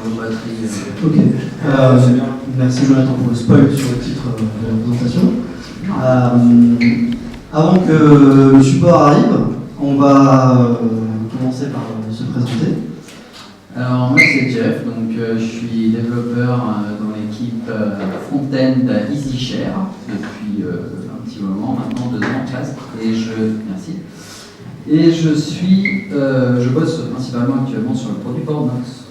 vos batteries. Ok. Merci Jonathan pour le spoil sur le titre de la présentation. Avant que le support arrive, on va commencer par se présenter. Alors moi c'est Jeff, donc je suis développeur dans l'équipe front-end EasyShare depuis un petit moment, maintenant 2 ans presque, et je bosse principalement actuellement sur le produit Boardnox.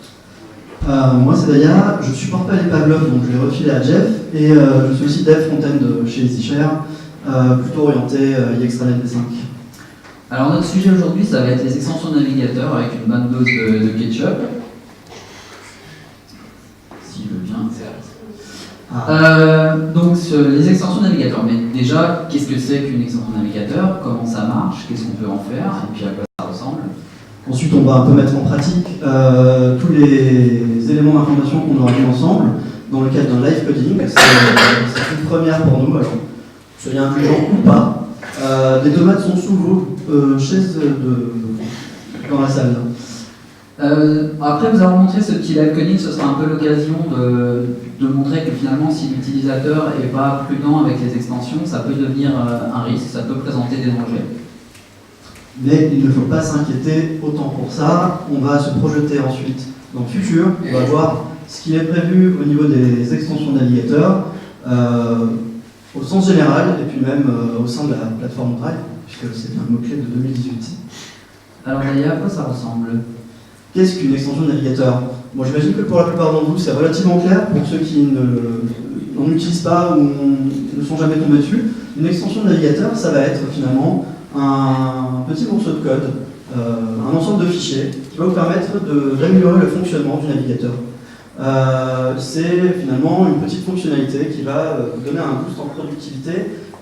Moi c'est Daya, je supporte pas les Pavlov, donc je vais refiler à Jeff, et je suis aussi dev front-end chez EasyShare, plutôt orienté iExtranet V5. Alors notre sujet aujourd'hui, ça va être les extensions de navigateur avec une bonne dose de ketchup. S'il veut bien. Donc les extensions de navigateur. Mais déjà, qu'est-ce que c'est qu'une extension de navigateur? Comment ça marche? Qu'est-ce qu'on peut en faire? Et puis à quoi ça ressemble? Ensuite, on va un peu mettre en pratique tous les éléments d'information qu'on aura mis ensemble dans le cadre d'un live coding. C'est une première pour nous, alors soyez indulgents ou pas. Des tomates sont sous vos chaises dans la salle. Après vous avoir montré ce petit live coding, ce sera un peu l'occasion de montrer que finalement si l'utilisateur n'est pas prudent avec les extensions, ça peut devenir un risque, ça peut présenter des dangers. Mais il ne faut pas s'inquiéter autant pour ça. On va se projeter ensuite dans le futur. On va voir ce qui est prévu au niveau des extensions de navigateur, au sens général, et puis même au sein de la plateforme Drive, puisque c'est un mot-clé de 2018. Alors Daya, à quoi ça ressemble? Qu'est-ce qu'une extension de navigateur? Bon, j'imagine que pour la plupart d'entre vous, c'est relativement clair. Pour ceux qui n'en utilisent pas ou ne sont jamais tombés dessus, une extension de navigateur, ça va être finalement un petit morceau de code, un ensemble de fichiers qui va vous permettre d'améliorer le fonctionnement du navigateur. C'est finalement une petite fonctionnalité qui va vous donner un boost en productivité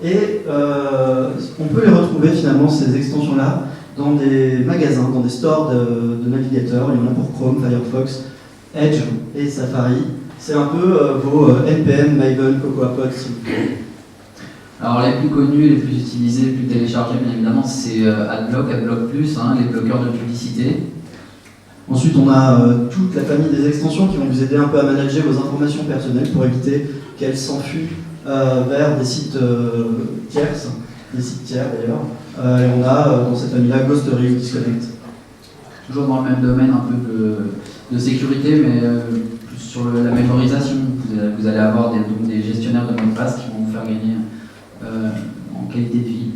et on peut les retrouver finalement, ces extensions-là, dans des magasins, dans des stores de navigateurs. Il y en a pour Chrome, Firefox, Edge et Safari. C'est un peu vos NPM, Maven, CocoaPod, s'il vous plaît. Alors les plus connus, les plus utilisés, les plus téléchargés bien évidemment, c'est AdBlock, AdBlock+, les bloqueurs de publicité. Ensuite, on a toute la famille des extensions qui vont vous aider un peu à manager vos informations personnelles pour éviter qu'elles s'enfuient vers des sites tierces, des sites tiers d'ailleurs. Et on a dans cette famille-là Ghostery ou Disconnect. Toujours dans le même domaine un peu de sécurité, mais plus sur la mémorisation. Vous allez avoir des gestionnaires de mots de passe qui vont vous faire gagner en qualité de vie.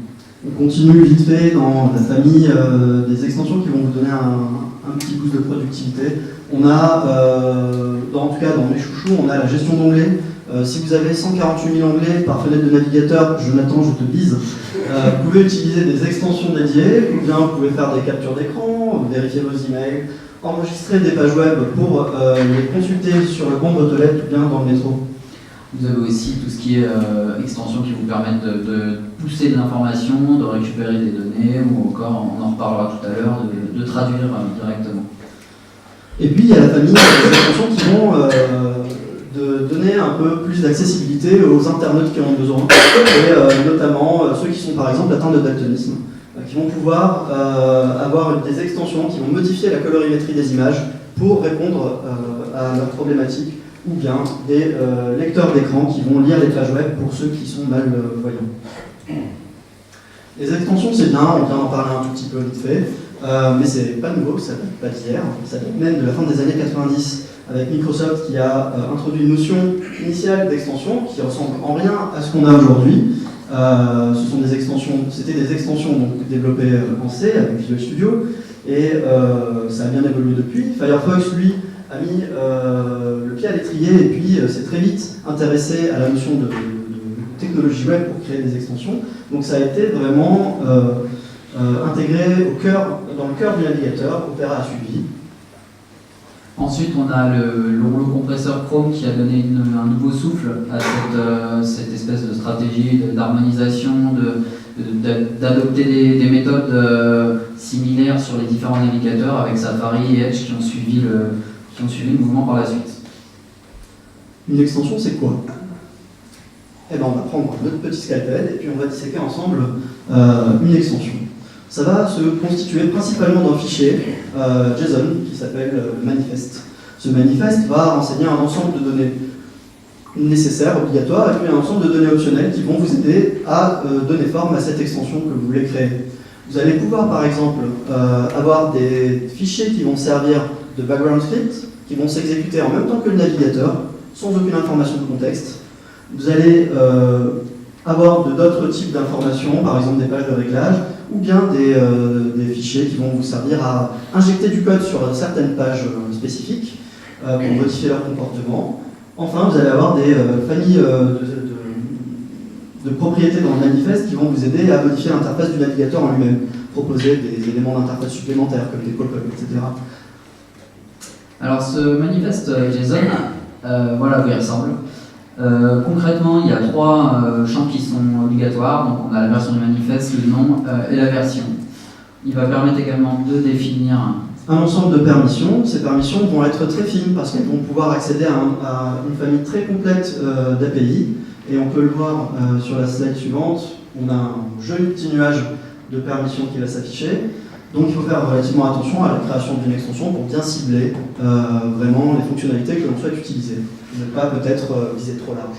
On continue vite fait dans la famille des extensions qui vont vous donner un petit boost de productivité. On a, en tout cas dans mes chouchous, on a la gestion d'onglets. Si vous avez 148 000 onglets par fenêtre de navigateur, Jonathan, je te bise, vous pouvez utiliser des extensions dédiées, ou bien vous pouvez faire des captures d'écran, vérifier vos emails, enregistrer des pages web pour les consulter sur le banc de toilette ou bien dans le métro. Vous avez aussi tout ce qui est extensions qui vous permettent de pousser de l'information, de récupérer des données, ou encore, on en reparlera tout à l'heure, de traduire directement. Et puis il y a la famille des extensions qui vont de donner un peu plus d'accessibilité aux internautes qui en ont besoin, et notamment ceux qui sont par exemple atteints de daltonisme, qui vont pouvoir avoir des extensions qui vont modifier la colorimétrie des images pour répondre à leurs problématiques, ou bien des lecteurs d'écran qui vont lire les pages web pour ceux qui sont malvoyants. Les extensions, c'est bien, on vient d'en parler un tout petit peu vite fait, mais c'est pas nouveau, ça date pas d'hier, ça date même de la fin des années 90, avec Microsoft qui a introduit une notion initiale d'extension qui ressemble en rien à ce qu'on a aujourd'hui. Ce sont des extensions, c'était des extensions donc, développées en C avec Visual Studio, et ça a bien évolué depuis. Firefox, lui, a mis le pied à l'étrier et puis s'est très vite intéressé à la notion de technologie web pour créer des extensions. Donc ça a été vraiment intégré dans le cœur du navigateur. Opera a suivi. Ensuite, on a le rouleau compresseur Chrome qui a donné un nouveau souffle à cette espèce de stratégie d'harmonisation, d'adopter des méthodes similaires sur les différents navigateurs avec Safari et Edge qui ont suivi le mouvement par la suite. Une extension, c'est quoi? Eh bien, on va prendre notre petit scalpel et puis on va disséquer ensemble une extension. Ça va se constituer principalement d'un fichier JSON qui s'appelle manifest. Ce manifeste va renseigner un ensemble de données nécessaires, obligatoires, et puis un ensemble de données optionnelles qui vont vous aider à donner forme à cette extension que vous voulez créer. Vous allez pouvoir, par exemple, avoir des fichiers qui vont servir de background script, qui vont s'exécuter en même temps que le navigateur, sans aucune information de contexte. Vous allez avoir d'autres types d'informations, par exemple des pages de réglage, ou bien des fichiers qui vont vous servir à injecter du code sur certaines pages spécifiques pour modifier leur comportement. Enfin, vous allez avoir des familles de propriétés dans le manifeste qui vont vous aider à modifier l'interface du navigateur en lui-même, proposer des éléments d'interface supplémentaires comme des pop-up, etc. Alors ce manifeste JSON, voilà à quoi il ressemble. Concrètement, il y a 3 champs qui sont obligatoires. Donc on a la version du manifeste, le nom et la version. Il va permettre également de définir un ensemble de permissions. Ces permissions vont être très fines parce qu'elles vont pouvoir accéder à une famille très complète d'API. Et on peut le voir sur la slide suivante. On a un joli petit nuage de permissions qui va s'afficher. Donc il faut faire relativement attention à la création d'une extension pour bien cibler vraiment les fonctionnalités que l'on souhaite utiliser. Ne pas peut-être viser trop large.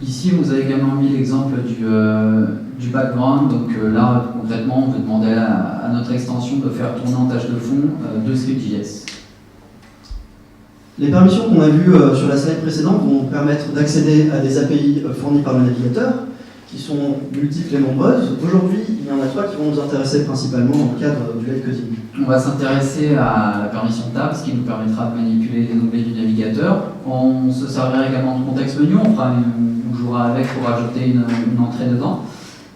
Ici, vous avez également mis l'exemple du background. Donc là, concrètement, on veut demander à notre extension de faire tourner en tâche de fond deux scripts.js. Les permissions qu'on a vues sur la slide précédente vont permettre d'accéder à des API fournies par le navigateur, qui sont multiples et nombreuses. Aujourd'hui, il y en a 3 qui vont nous intéresser principalement dans le cadre du live coding. On va s'intéresser à la permission tab, ce qui nous permettra de manipuler les onglets du navigateur. On se servira également de contexte menu, on jouera avec pour ajouter une entrée dedans.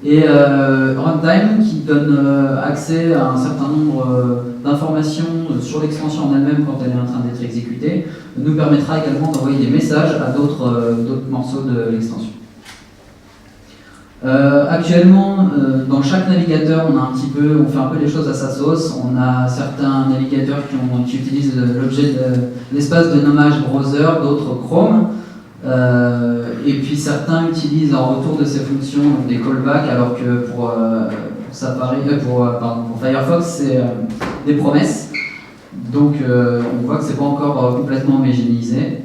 Et runtime qui donne accès à un certain nombre d'informations sur l'extension en elle-même quand elle est en train d'être exécutée, nous permettra également d'envoyer des messages à d'autres morceaux de l'extension. Actuellement, dans chaque navigateur, on fait un peu les choses à sa sauce. On a certains navigateurs qui utilisent l'espace de nommage browser, d'autres Chrome. Et puis certains utilisent en retour de ces fonctions donc des callbacks, alors que pour Firefox, c'est des promesses. Donc on voit que c'est pas encore complètement homogénéisé.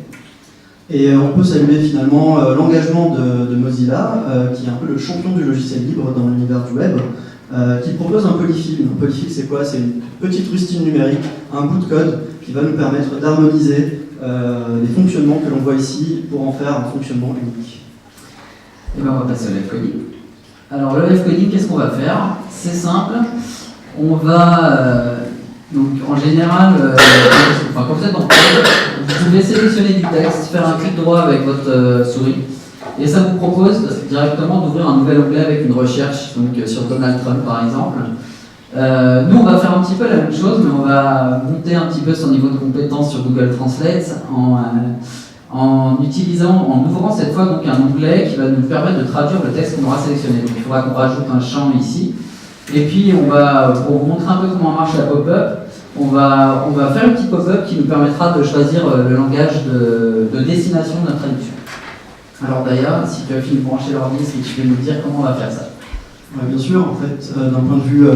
Et on peut saluer finalement l'engagement de Mozilla, qui est un peu le champion du logiciel libre dans l'univers du web, qui propose un polyfill. Un polyfill, c'est quoi? C'est une petite rustine numérique, un bout de code qui va nous permettre d'harmoniser les fonctionnements que l'on voit ici pour en faire un fonctionnement unique. Et bien on va passer au live coding. Alors le live coding, qu'est-ce qu'on va faire? C'est simple. On va donc en général, quand vous êtes dans le code, vous pouvez sélectionner du texte, faire un clic droit avec votre souris, et ça vous propose directement d'ouvrir un nouvel onglet avec une recherche, donc sur Donald Trump par exemple. Nous on va faire un petit peu la même chose, mais on va monter un petit peu son niveau de compétence sur Google Translate en ouvrant cette fois donc un onglet qui va nous permettre de traduire le texte qu'on aura sélectionné. Donc il faudra qu'on rajoute un champ ici. Et puis, pour vous montrer un peu comment marche la pop-up, on va faire une petite pop-up qui nous permettra de choisir le langage de destination de notre traduction. Alors d'ailleurs, si tu as fini de brancher l'ordi, est-ce que tu peux nous dire comment on va faire ça? Ouais, bien sûr, en fait, d'un point de vue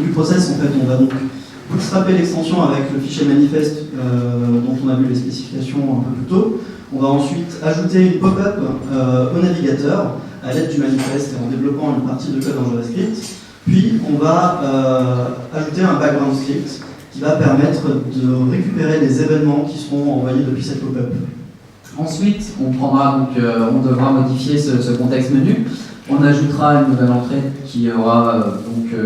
du process, en fait, on va donc bootstrapper l'extension avec le fichier manifeste dont on a vu les spécifications un peu plus tôt. On va ensuite ajouter une pop-up au navigateur à l'aide du manifeste et en développant une partie de code en JavaScript. Puis on va ajouter un background script qui va permettre de récupérer les événements qui seront envoyés depuis cette pop-up. Ensuite, on devra modifier ce contexte menu. On ajoutera une nouvelle entrée qui aura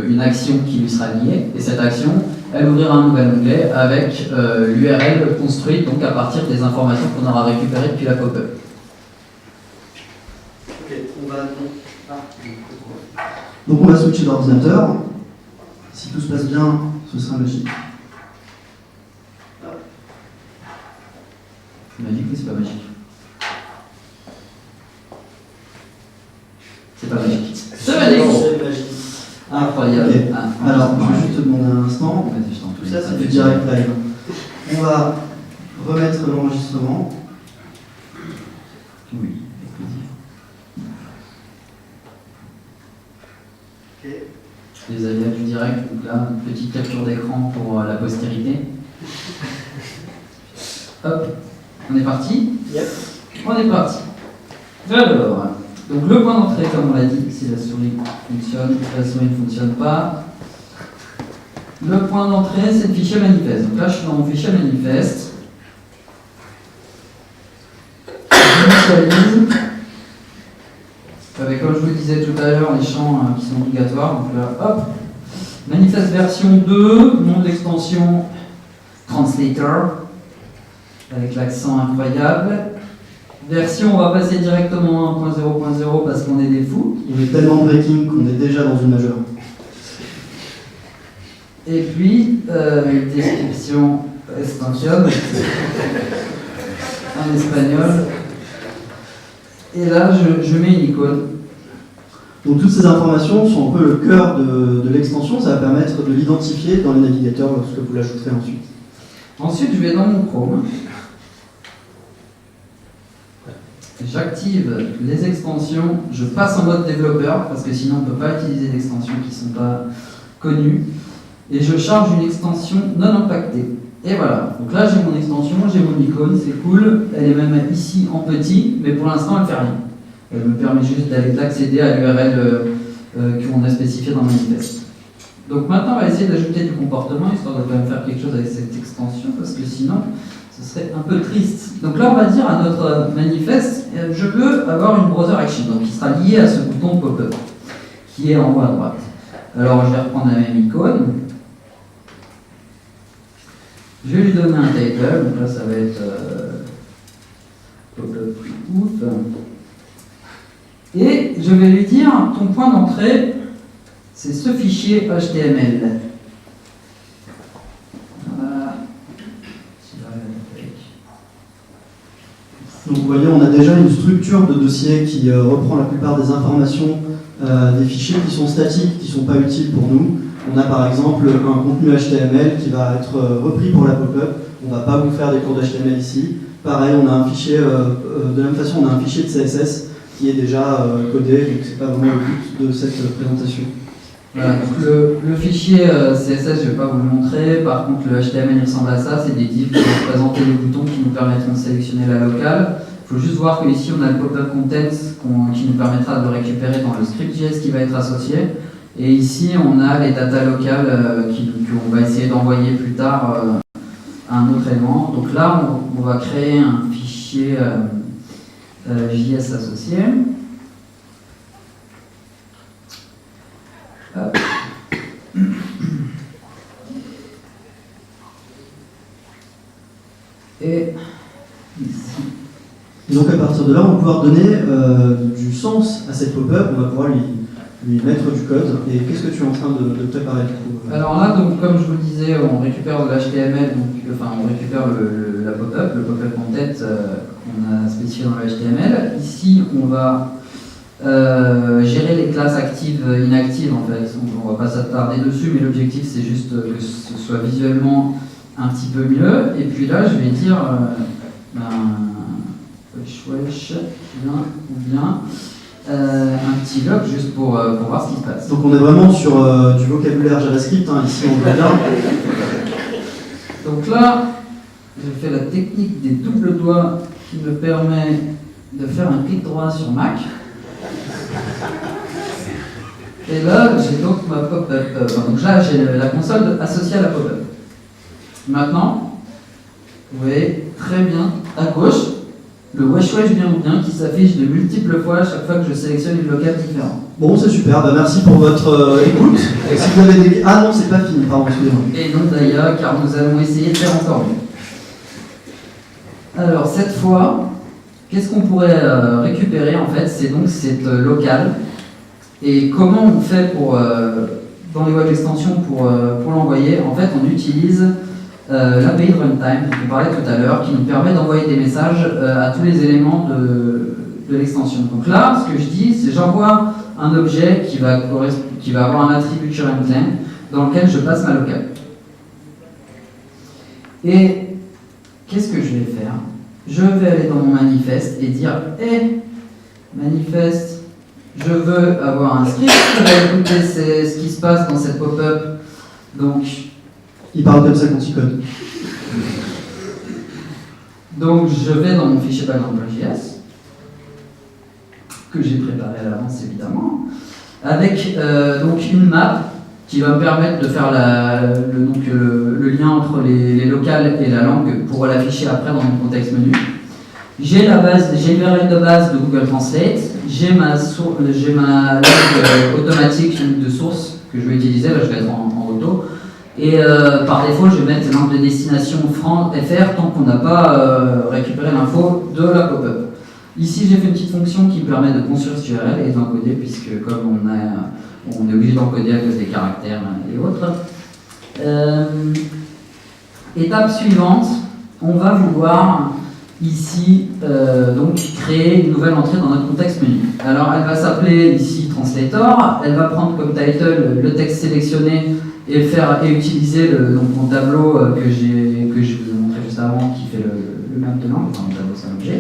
une action qui lui sera liée. Et cette action, elle ouvrira un nouvel onglet avec l'URL construite donc à partir des informations qu'on aura récupérées depuis la pop-up. Donc on va switcher d'ordinateur. Si tout se passe bien, ce sera magique. Magique, mais c'est pas magique. C'est pas magique. C'est magique. Incroyable. Okay. Alors, je vais juste te demander un instant. Tout ça, c'est du direct live. On va remettre l'enregistrement. Oui. Les aléas du direct, donc là, une petite capture d'écran pour la postérité. Hop, on est parti. Yep. On est parti. Alors, donc le point d'entrée, comme on l'a dit, si la souris fonctionne, la souris ne fonctionne pas. Le point d'entrée, c'est le fichier manifeste. Donc là, je suis dans mon fichier manifeste. J'initialise. Avec, comme je vous le disais tout à l'heure, les champs qui sont obligatoires. Donc là, hop. Manifeste version 2, nom d'extension Translator, avec l'accent incroyable. Version, on va passer directement à 1.0.0 parce qu'on est des fous. On est tellement breaking qu'on est déjà dans une majeure. Et puis, description extension en espagnol. Et là, je mets une icône. Donc toutes ces informations sont un peu le cœur de l'extension, ça va permettre de l'identifier dans les navigateurs lorsque vous l'ajouterez ensuite. Ensuite, je vais dans mon Chrome. J'active les extensions, je passe en mode développeur parce que sinon on ne peut pas utiliser d'extensions qui ne sont pas connues. Et je charge une extension non impactée. Et voilà, donc là j'ai mon extension, j'ai mon icône, c'est cool. Elle est même ici en petit, mais pour l'instant elle ne fait rien. Elle me permet juste d'accéder à l'URL qu'on a spécifié dans le manifeste. Donc maintenant on va essayer d'ajouter du comportement, histoire de quand même faire quelque chose avec cette extension, parce que sinon ce serait un peu triste. Donc là on va dire à notre manifeste, je veux avoir une browser action, donc qui sera lié à ce bouton pop-up, qui est en haut à droite. Alors je vais reprendre la même icône. Je vais lui donner un title, donc là ça va être pop-up ouf. Et je vais lui dire, ton point d'entrée, c'est ce fichier HTML. Voilà. Donc vous voyez, on a déjà une structure de dossier qui reprend la plupart des informations des fichiers qui sont statiques, qui ne sont pas utiles pour nous. On a par exemple un contenu HTML qui va être repris pour la pop-up. On ne va pas vous faire des cours d'HTML ici. Pareil, on a un fichier, de la même façon, on a un fichier de CSS qui est déjà codé, donc c'est pas vraiment le but de cette présentation. Voilà, donc le fichier CSS, je ne vais pas vous le montrer. Par contre, le HTML il ressemble à ça. C'est des divs qui vont présenter des boutons qui nous permettront de sélectionner la locale. Il faut juste voir qu'ici, on a le pop-up contents qui nous permettra de le récupérer dans le script.js qui va être associé. Et ici, on a les data locales qu'on va essayer d'envoyer plus tard à un autre élément. Donc là, on va créer un fichier JS associé. Hop. Et ici. Donc à partir de là, on va pouvoir donner du sens à cette pop-up, on va pouvoir lui mettre du code. Et qu'est-ce que tu es en train de préparer du coup? Alors là, donc, comme je vous le disais, on récupère de l'HTML, on récupère la pop-up, le pop-up en tête qu'on a spécifié dans le HTML. Ici, on va gérer les classes actives, inactives en fait. On ne va pas s'attarder dessus, mais l'objectif c'est juste que ce soit visuellement un petit peu mieux. Et puis là, je vais dire wesh, bien. Un petit log juste pour voir ce qui se passe. Donc on est vraiment sur du vocabulaire JavaScript, hein, ici on voit bien. Donc là, je fais la technique des doubles doigts qui me permet de faire un clic droit sur Mac. Et là, j'ai donc ma pop-up. Donc là, j'ai la console associée à la pop-up. Maintenant, vous voyez très bien à gauche le wesh bien qui s'affiche de multiples fois à chaque fois que je sélectionne une locale différente. Bon, c'est super, merci pour votre écoute. Et si vous avez des... Ah non, c'est pas fini, pardon, excusez-moi. Et non d'ailleurs, car nous allons essayer de faire encore mieux. Alors cette fois, qu'est-ce qu'on pourrait récupérer en fait? C'est donc cette locale. Et comment on fait pour, dans les web extensions pour l'envoyer? En fait, on utilise l'API de runtime dont on parlait tout à l'heure, qui nous permet d'envoyer des messages à tous les éléments de l'extension. Donc là, ce que je dis, c'est j'envoie un objet qui va avoir un attribut currentLength dans lequel je passe ma locale. Et qu'est-ce que je vais faire? Je vais aller dans mon manifeste et dire manifeste, je veux avoir un script qui va écouter ce qui se passe dans cette pop-up. Donc, il parle comme ça quand il code. Donc je vais dans mon fichier background.js, que j'ai préparé à l'avance évidemment, avec donc une map qui va me permettre de faire le lien entre les locales et la langue pour l'afficher après dans mon contexte menu. J'ai l'URL de base de Google Translate, j'ai ma langue automatique de source que je vais utiliser, là je vais être en auto, et par défaut je vais mettre langue de destination FR tant qu'on n'a pas récupéré l'info de la pop-up. Ici j'ai fait une petite fonction qui me permet de construire cette URL et d'encoder, puisque comme on est obligé d'encoder à cause des caractères et autres. Étape suivante, on va vouloir ici donc créer une nouvelle entrée dans notre contexte menu. Alors elle va s'appeler ici Translator, elle va prendre comme title le texte sélectionné et utiliser mon tableau que je vous ai montré juste avant, qui fait le map de langue, enfin le tableau c'est un objet.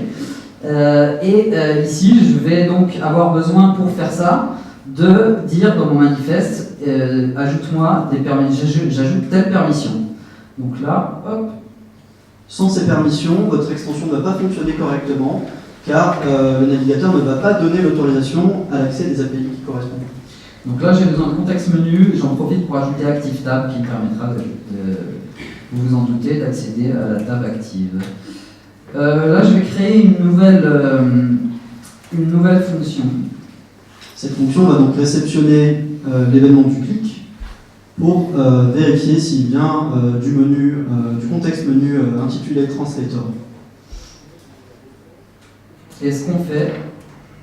Ici je vais donc avoir besoin pour faire ça de dire dans mon manifeste ajoute-moi des permissions, j'ajoute telle permission. Donc là, hop. Sans ces permissions, votre extension ne va pas fonctionner correctement, car le navigateur ne va pas donner l'autorisation à l'accès des API qui correspondent. Donc là, j'ai besoin de contexte menu, j'en profite pour ajouter Active Tab qui me permettra, vous vous en doutez, d'accéder à la tab active. Là, je vais créer une nouvelle fonction. Cette fonction va donc réceptionner l'événement du clic pour vérifier s'il vient du contexte menu intitulé Translator. Et ce qu'on fait,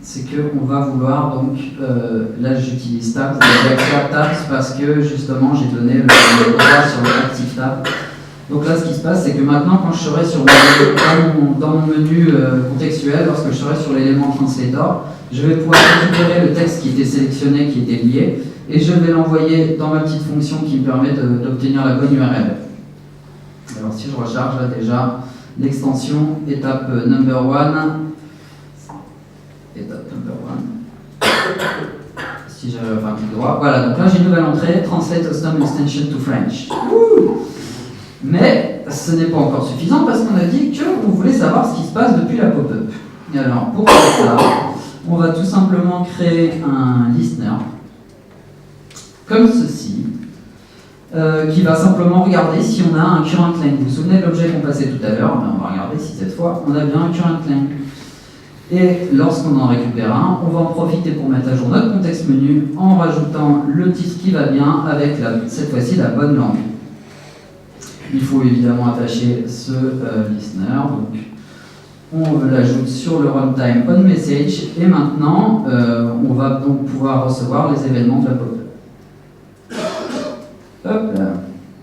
c'est qu'on va vouloir donc, là j'utilise tabs, tabs parce que justement j'ai donné le droit sur le active tab. Donc là ce qui se passe, c'est que maintenant quand je serai dans mon menu contextuel, lorsque je serai sur l'élément Translator, je vais pouvoir récupérer le texte qui était sélectionné, qui était lié, et je vais l'envoyer dans ma petite fonction qui me permet d'obtenir la bonne URL. Alors si je recharge là déjà l'extension étape number one, si j'avais un clic droit, voilà, donc là j'ai une nouvelle entrée, Translate Custom Extension to French. Mais ce n'est pas encore suffisant parce qu'on a dit que vous voulez savoir ce qui se passe depuis la pop-up. Et alors pour faire ça, on va tout simplement créer un listener comme ceci, qui va simplement regarder si on a un current line. Vous vous souvenez de l'objet qu'on passait tout à l'heure? On va regarder si cette fois on a bien un current line. Et lorsqu'on en récupère un, on va en profiter pour mettre à jour notre contexte menu en rajoutant le titre qui va bien avec cette fois-ci la bonne langue. Il faut évidemment attacher ce listener. Donc, on l'ajoute sur le runtime onMessage et maintenant on va donc pouvoir recevoir les événements de la pop-up. Hop là.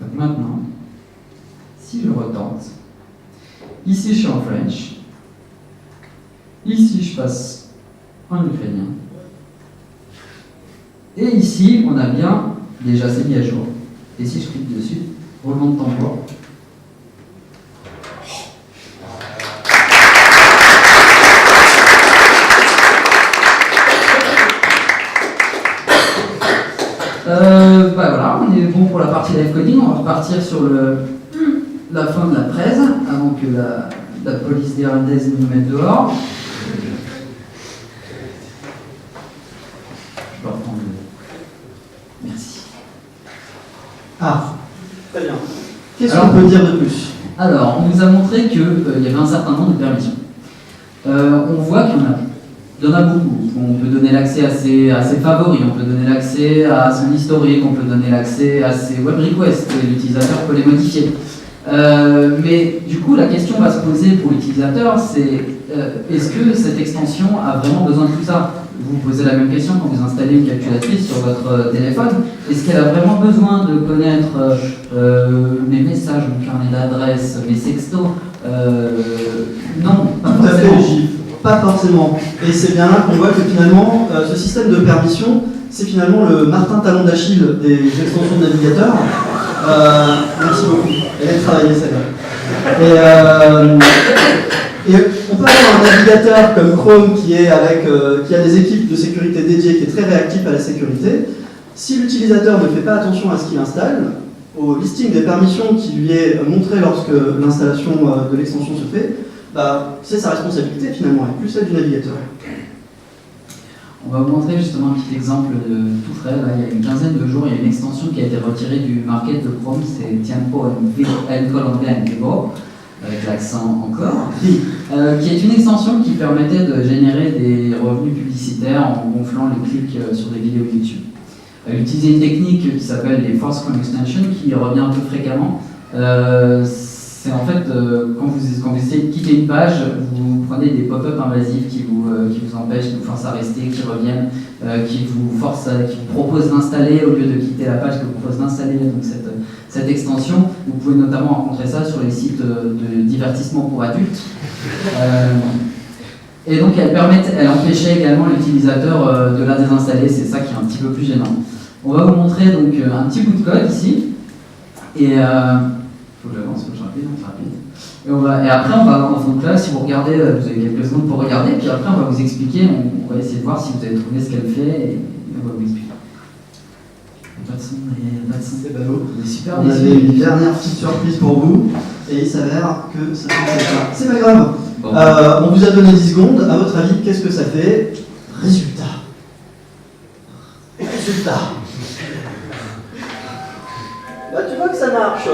Donc maintenant, si je retente, ici je suis en French. Ici, je passe en ukrainien. Et ici, on a bien déjà c'est mis à jour. Et si je clique dessus, roulement de tambour. Voilà, on est bon pour la partie live coding. On va repartir sur la fin de la presse avant que la police néerlandaise nous mette dehors. Merci. Ah, très bien. Qu'est-ce qu'on peut dire de plus? Alors, on nous a montré qu'il y avait un certain nombre de permissions. On voit qu'il y en a beaucoup. On peut donner l'accès à ses favoris, on peut donner l'accès à son historique, on peut donner l'accès à ses web requests, et l'utilisateur peut les modifier. Mais du coup, la question va se poser pour l'utilisateur, c'est est-ce que cette extension a vraiment besoin de tout ça? Vous posez la même question quand vous installez une calculatrice sur votre téléphone. Est-ce qu'elle a vraiment besoin de connaître mes messages, mon carnet d'adresses, mes sextos? Non, pas tout à forcément. fait, pas forcément. Et c'est bien là qu'on voit que finalement, ce système de permission, c'est finalement le Martin Talon d'Achille des extensions de navigateur. Merci beaucoup. Elle est travaillée celle-là. Et on peut avoir un navigateur comme Chrome qui a des équipes de sécurité dédiées, qui est très réactif à la sécurité. Si l'utilisateur ne fait pas attention à ce qu'il installe, au listing des permissions qui lui est montré lorsque l'installation de l'extension se fait, c'est sa responsabilité finalement, et plus celle du navigateur. On va vous montrer justement un petit exemple tout frais. Là, il y a une quinzaine de jours, il y a une extension qui a été retirée du market de Chrome, c'est Tiempo en Colombia en Vivo, avec l'accent encore, qui est une extension qui permettait de générer des revenus publicitaires en gonflant les clics sur des vidéos YouTube. Elle utilisait une technique qui s'appelle les Force Chrome Extension, qui revient un peu fréquemment. C'est en fait, quand vous essayez de quitter une page, vous prenez des pop-up invasifs qui vous empêchent, qui vous forcent à rester, qui reviennent, qui vous proposent d'installer, au lieu de quitter la page, qui vous proposent d'installer donc cette extension. Vous pouvez notamment rencontrer ça sur les sites de divertissement pour adultes. Et donc elle empêchait également l'utilisateur de la désinstaller, c'est ça qui est un petit peu plus gênant. On va vous montrer donc un petit bout de code ici. Et faut que j'avance, je rapide. Et après, donc là, si vous regardez, vous avez quelques secondes pour regarder, puis après, on va vous expliquer, on va essayer de voir si vous avez trouvé ce qu'elle fait, et on va vous expliquer. Pas de son, c'est ballot. On est super On avait une dernière petite surprise pour vous, et il s'avère que ça fait ça. C'est pas grave. Bon. On vous a donné 10 secondes, à votre avis, qu'est-ce que ça fait? Résultat. Là, tu vois que ça marche.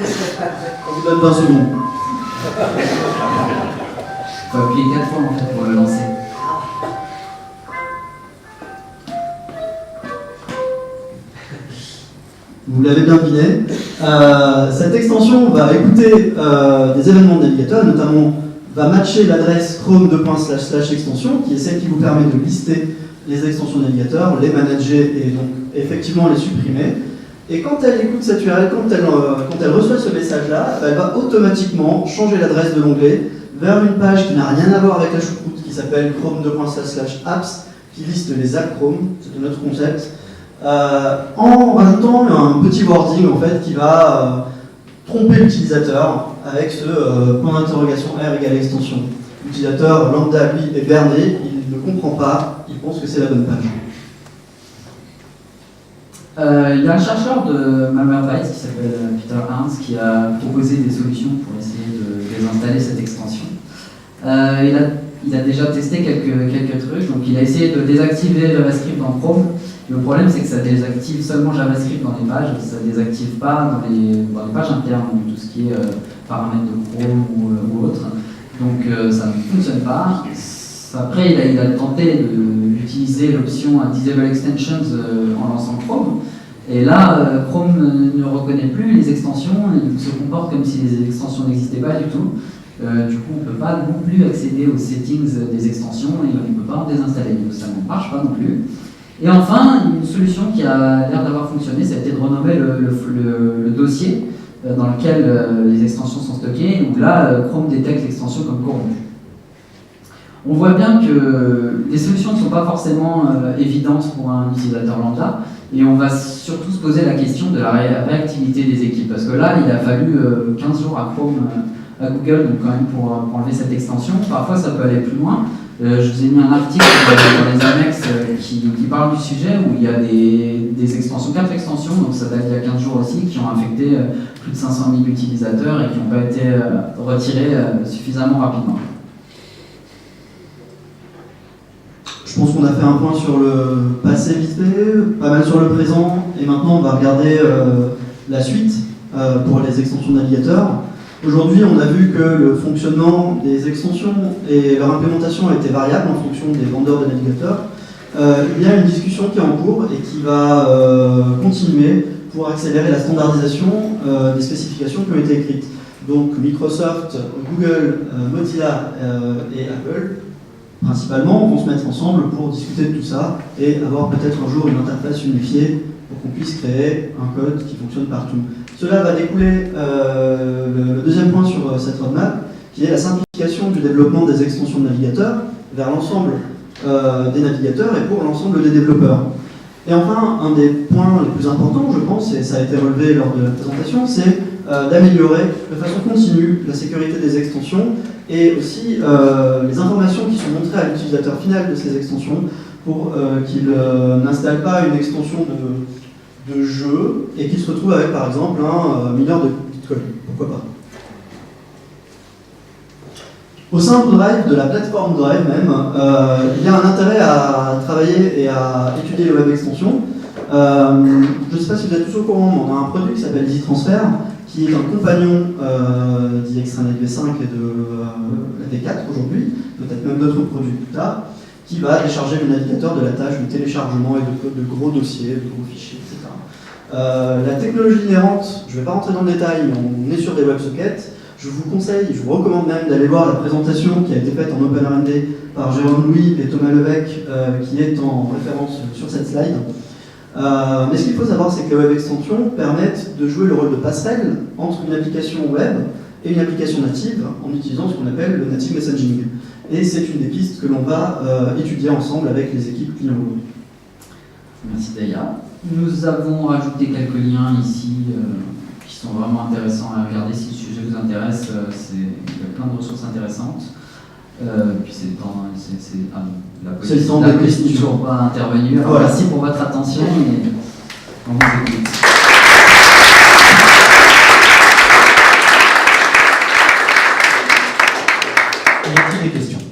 On vous donne 20 secondes. Il faut appuyer 4 fois en fait pour le lancer. Vous l'avez bien deviné. Cette extension va écouter des événements de navigateur, notamment va matcher l'adresse chrome //extension, qui est celle qui vous permet de lister les extensions navigateurs, les manager et donc effectivement les supprimer. Et quand elle écoute cette URL, quand elle reçoit ce message-là, elle va automatiquement changer l'adresse de l'onglet vers une page qui n'a rien à voir avec la choucroute, qui s'appelle chrome //apps, qui liste les apps Chrome, c'est notre concept, en rajoutant un petit wording en fait qui va tromper l'utilisateur avec ce point d'interrogation R égale extension. L'utilisateur lambda, lui, est berné, il ne comprend pas, il pense que c'est la bonne page. Il y a un chercheur de Malwarebytes qui s'appelle Peter Hans qui a proposé des solutions pour essayer de désinstaller cette extension. Il a déjà testé quelques trucs, donc il a essayé de désactiver JavaScript dans Chrome. Le problème c'est que ça désactive seulement JavaScript dans les pages, ça ne désactive pas dans les pages internes, donc tout ce qui est paramètres de Chrome ou autre. Donc ça ne fonctionne pas. Après il a tenté d'utiliser l'option Disable Extensions en lançant Chrome. Et là, Chrome ne reconnaît plus les extensions, il se comporte comme si les extensions n'existaient pas du tout. Du coup, on ne peut pas non plus accéder aux settings des extensions et on ne peut pas en désinstaller. Donc ça ne marche pas non plus. Et enfin, une solution qui a l'air d'avoir fonctionné, ça a été de renommer le dossier dans lequel les extensions sont stockées. Donc là, Chrome détecte l'extension comme corrompue. On voit bien que les solutions ne sont pas forcément évidentes pour un utilisateur lambda, et on va surtout se poser la question de la réactivité des équipes, parce que là, il a fallu 15 jours à Chrome, à Google, donc quand même pour enlever cette extension. Parfois, ça peut aller plus loin. Je vous ai mis un article dans les annexes qui parle du sujet, où il y a des extensions, 4 extensions, donc ça date d'il y a 15 jours aussi, qui ont affecté plus de 500 000 utilisateurs et qui n'ont pas été retirés suffisamment rapidement. Je pense qu'on a fait un point sur le passé vite fait, pas mal sur le présent, et maintenant on va regarder la suite pour les extensions de navigateur. Aujourd'hui, on a vu que le fonctionnement des extensions et leur implémentation a été variable en fonction des vendeurs de navigateurs. Il y a une discussion qui est en cours et qui va continuer pour accélérer la standardisation des spécifications qui ont été écrites. Donc Microsoft, Google, Mozilla et Apple principalement, vont se mettre ensemble pour discuter de tout ça et avoir peut-être un jour une interface unifiée pour qu'on puisse créer un code qui fonctionne partout. Cela va découler le deuxième point sur cette roadmap, qui est la simplification du développement des extensions de navigateurs vers l'ensemble des navigateurs et pour l'ensemble des développeurs. Et enfin, un des points les plus importants, je pense, et ça a été relevé lors de la présentation, c'est d'améliorer de façon continue la sécurité des extensions et aussi les informations qui sont montrées à l'utilisateur final de ces extensions pour qu'il n'installe pas une extension de jeu et qu'il se retrouve avec par exemple un mineur de Bitcoin. Pourquoi pas? Au sein de Drive, de la plateforme Drive même, il y a un intérêt à travailler et à étudier les web extensions. Je ne sais pas si vous êtes tous au courant, mais on a un produit qui s'appelle EasyTransfer, qui est un compagnon d'Extranet V5 et de la V4 aujourd'hui, peut-être même d'autres produits plus tard, qui va décharger le navigateur de la tâche de téléchargement et de gros dossiers, de gros fichiers, etc. La technologie inhérente, je ne vais pas rentrer dans le détail, mais on est sur des WebSockets. Je vous conseille, je vous recommande même d'aller voir la présentation qui a été faite en OpenRMD par Jérôme Louis et Thomas Levesque, qui est en référence sur cette slide. Mais ce qu'il faut savoir, c'est que les web extensions permettent de jouer le rôle de passerelle entre une application web et une application native en utilisant ce qu'on appelle le native messaging. Et c'est une des pistes que l'on va étudier ensemble avec les équipes clients. Merci Daya. Nous avons rajouté quelques liens ici qui sont vraiment intéressants à regarder si le sujet vous intéresse. Il y a plein de ressources intéressantes. Puis la police n'est toujours pas intervenue. Alors, merci pour votre attention et on vous écoute. Y a-t-il des questions?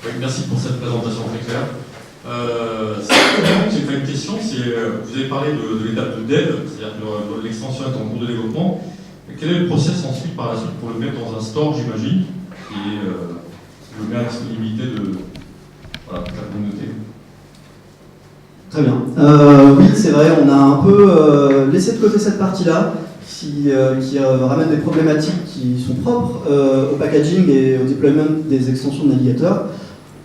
Oui, merci pour cette présentation très claire. J'ai fait une question, vous avez parlé de l'étape de dev, c'est-à-dire que l'extension est en cours de développement. Quel est le process ensuite par la suite pour le mettre dans un store, j'imagine, et le met à disponibilité de la communauté? Très bien. Oui, c'est vrai, on a un peu laissé de côté cette partie-là qui ramène des problématiques qui sont propres au packaging et au deployment des extensions de navigateurs.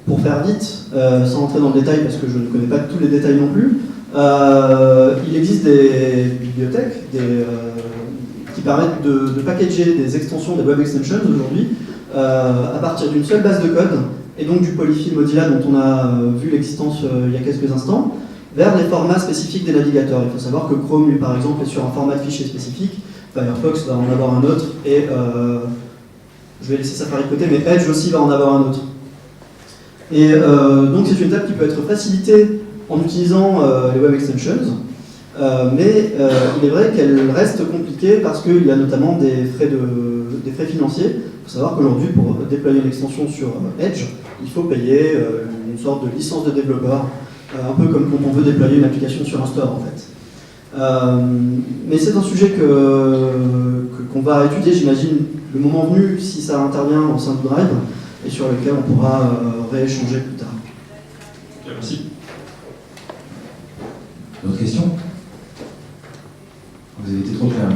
Pour faire vite, sans rentrer dans le détail parce que je ne connais pas tous les détails non plus, il existe des bibliothèques qui permettent de packager des extensions des web extensions aujourd'hui à partir d'une seule base de code et donc du polyfill Mozilla dont on a vu l'existence il y a quelques instants, vers les formats spécifiques des navigateurs. Il faut savoir que Chrome, lui, par exemple, est sur un format de fichier spécifique, Firefox va en avoir un autre, et je vais laisser ça par côté, mais Edge aussi va en avoir un autre. Et donc c'est une étape qui peut être facilitée en utilisant les web extensions, mais il est vrai qu'elle reste compliquée parce qu'il y a notamment des frais financiers. Il faut savoir qu'aujourd'hui, pour déployer une extension sur Edge, il faut payer une sorte de licence de développeur, un peu comme quand on veut déployer une application sur un store en fait. Mais c'est un sujet qu'on va étudier, j'imagine, le moment venu, si ça intervient au sein de Drive, et sur lequel on pourra rééchanger plus tard. Merci. D'autres questions? Vous avez été trop clair.